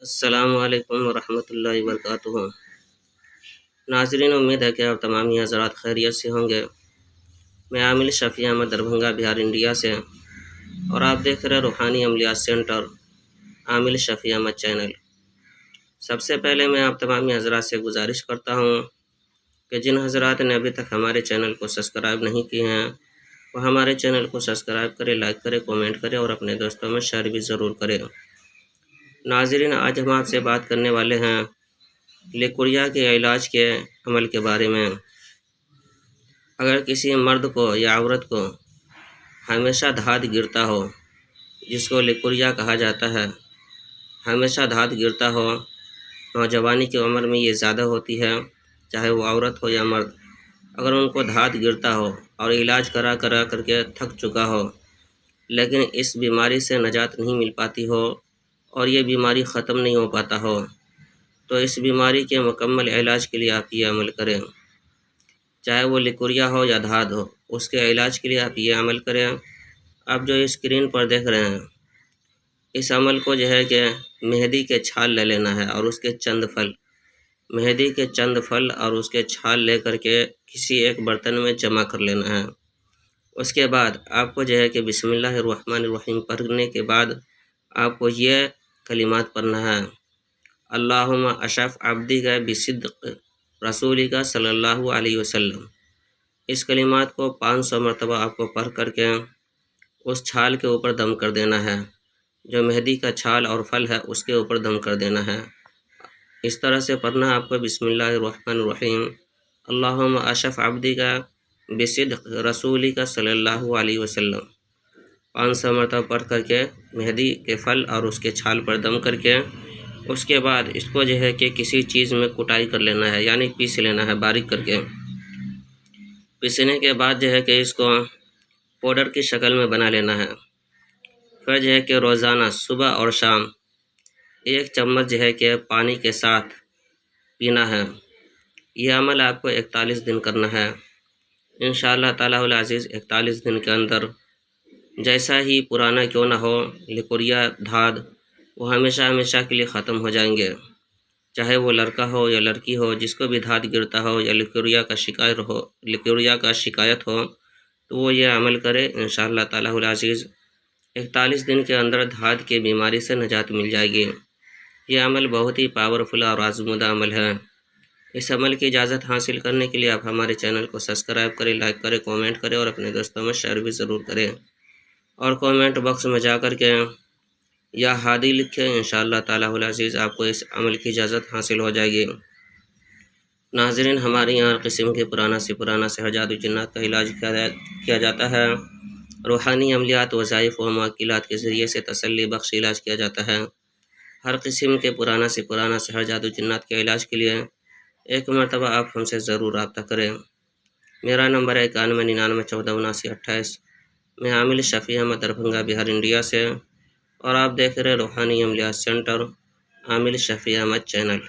السلام علیکم ورحمۃ اللہ وبرکاتہ۔ ناظرین، امید ہے کہ آپ تمام ہی حضرات خیریت سے ہوں گے۔ میں عامل شفیع احمد دربھنگہ بہار انڈیا سے، اور آپ دیکھ رہے روحانی عملیات سینٹر عامل شفیع احمد چینل۔ سب سے پہلے میں آپ تمام ہی حضرات سے گزارش کرتا ہوں کہ جن حضرات نے ابھی تک ہمارے چینل کو سبسکرائب نہیں کیے ہیں وہ ہمارے چینل کو سبسکرائب کرے، لائک کرے، کومنٹ کرے اور اپنے دوستوں میں شیئر بھی ضرور کرے۔ ناظرین، آج ہم آپ سے بات کرنے والے ہیں لیکوریا کے علاج کے عمل کے بارے میں۔ اگر کسی مرد کو یا عورت کو ہمیشہ دھات گرتا ہو، جس کو لیکوریا کہا جاتا ہے، ہمیشہ دھات گرتا ہو، نوجوانی کی عمر میں یہ زیادہ ہوتی ہے، چاہے وہ عورت ہو یا مرد، اگر ان کو دھات گرتا ہو اور علاج کرا کر کے تھک چکا ہو لیکن اس بیماری سے نجات نہیں مل پاتی ہو اور یہ بیماری ختم نہیں ہو پاتا ہو، تو اس بیماری کے مکمل علاج کے لیے آپ یہ عمل کریں۔ چاہے وہ لیکوریا ہو یا دھات ہو، اس کے علاج کے لیے آپ یہ عمل کریں۔ آپ جو اسکرین پر دیکھ رہے ہیں، اس عمل کو جو ہے کہ مہندی کے چھال لے لینا ہے اور اس کے چند پھل، مہندی کے چند پھل اور اس کے چھال لے کر کے کسی ایک برتن میں جمع کر لینا ہے۔ اس کے بعد آپ کو جو ہے کہ بسم اللہ الرحمن الرحیم پڑھنے کے بعد آپ کو یہ کلمات پڑھنا ہے: اللہم اشف عبدی کا بصدق رسولی کا صلی اللہ علیہ وسلم۔ اس کلمات کو 500 مرتبہ آپ کو پڑھ کر کے اس چھال کے اوپر دم کر دینا ہے، جو مہندی کا چھال اور پھل ہے اس کے اوپر دم کر دینا ہے۔ اس طرح سے پڑھنا آپ کو: بسم اللہ الرحمن الرحیم، اللہم اشف عبدی کا بصدق رسولی کا صلی اللہ علیہ وسلم، 500 مرتبہ پڑھ کر کے مہندی کے پھل اور اس کے چھال پر دم کر کے اس کے بعد اس کو جو ہے کہ کسی چیز میں کٹائی کر لینا ہے، یعنی پیس لینا ہے باریک کر کے۔ پیسنے کے بعد جو ہے کہ اس کو پاؤڈر کی شکل میں بنا لینا ہے۔ پھر جو ہے کہ روزانہ صبح اور شام 1 چمچ جو ہے کہ پانی کے ساتھ پینا ہے۔ یہ عمل آپ کو 41 دن کرنا ہے۔ انشاءاللہ تعالی العزیز 41 دن کے اندر جیسا ہی پرانا کیوں نہ ہو، لیکوریا دھات وہ ہمیشہ کے لیے ختم ہو جائیں گے۔ چاہے وہ لڑکا ہو یا لڑکی ہو، جس کو بھی دھات گرتا ہو یا لیکوریا کا شکایت ہو تو وہ یہ عمل کرے۔ انشاءاللہ تعالی العزیز 41 دن کے اندر دھات کی بیماری سے نجات مل جائے گی۔ یہ عمل بہت ہی پاورفل اور آزمودہ عمل ہے۔ اس عمل کی اجازت حاصل کرنے کے لیے آپ ہمارے چینل کو سبسکرائب کریں، لائک کریں، کومنٹ کریں اور اپنے دوستوں میں شیئر بھی ضرور کریں، اور کومنٹ باکس میں جا کر کے یا ہادی لکھیں۔ انشاءاللہ تعالی العزیز آپ کو اس عمل کی اجازت حاصل ہو جائے گی۔ ناظرین، ہمارے یہاں ہر قسم کے پرانا سحر جادو جنات کا علاج کیا جاتا ہے۔ روحانی عملیات، وظائف و معقلات کے ذریعے سے تسلی بخش علاج کیا جاتا ہے۔ ہر قسم کے پرانا سحر جادو جنات کے علاج کے لیے 1 مرتبہ آپ ہم سے ضرور رابطہ کریں۔ میرا نمبر ہے 9199147928۔ میں عامل شفیع احمد دربھنگہ بہار انڈیا سے، اور آپ دیکھ رہے روحانی عملیات سینٹر عامل شفیع احمد چینل۔